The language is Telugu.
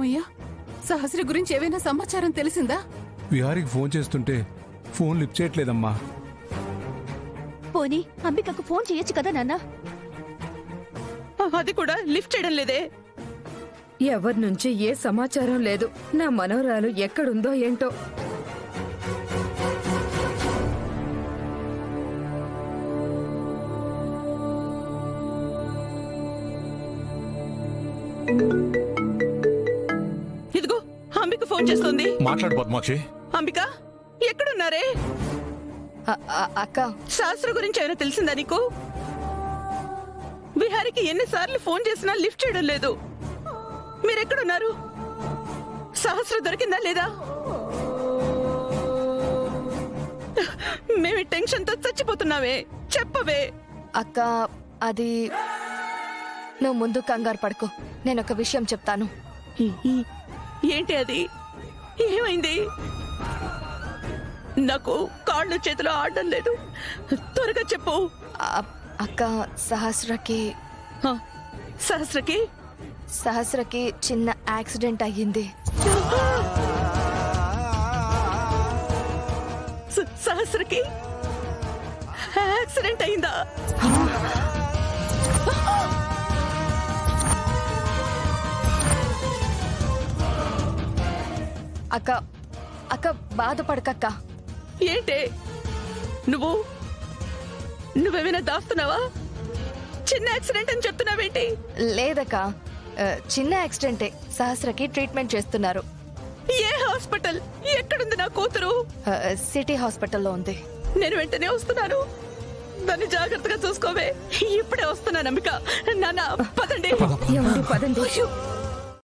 మావయ్య, సహస్ర గురించి ఏవైనా సమాచారం తెలిసిందా? విహారికి ఫోన్ చేస్తుంటే ఫోన్ లిఫ్ట్ చేయట్లేదమ్మా. పోనీ అంబికకు ఫోన్ చేయొచ్చు కదా నాన్న. అది కూడా లిఫ్ట్ చేయడం లేదే. ఎవరి నుంచి ఏ సమాచారం లేదు. నా మనవరాలు ఎక్కడుందో ఏంటో. ఇదిగో అంబిక ఫోన్ చేస్తుంది. మాట్లాడు పద్మాక్షి. అంబిక ఎక్కడున్నారే? అక్క, శాస్త్ర గురించి ఏమైనా తెలిసిందా నీకు? విహారికి ఎన్నిసార్లు ఫోన్ చేసినా లిఫ్ట్ చేయడం లేదు. మీరెక్కడున్నారు? సహస్ర దొరికిందా లేదా? మేము టెన్షన్ తో చచ్చిపోతున్నావే, చెప్పవే. అక్క, అది నువ్వు ముందు కంగారు పడుకో. నేను ఒక విషయం చెప్తాను. ఏంటి అది? ఏమైంది? నాకు కాళ్ళు చేతులు ఆడడం లేదు, త్వరగా చెప్పు. అక్క, సహస్రకి చిన్న యాక్సిడెంట్ అయ్యింది. సహస్రకి యాక్సిడెంట్ అయిందా? అక్క బాధపడకక్క. ఏంటే నువ్వేమైనా దాస్తున్నావా? చిన్న యాక్సిడెంట్ అని చెప్తున్నావేంటి? లేదక్క, చిన్న యాక్సిడెంటే. సహస్రకి ట్రీట్మెంట్ చేస్తున్నారు. ఏ హాస్పిటల్? ఎక్కడుంది నా కూతురు? సిటీ హాస్పిటల్లో ఉంది. నేను వెంటనే వస్తున్నాను, దాన్ని జాగ్రత్తగా చూసుకోవే. ఇప్పుడే వస్తున్నాను అంబిక. నాన్న పదండి. ఏమండి, పదండి.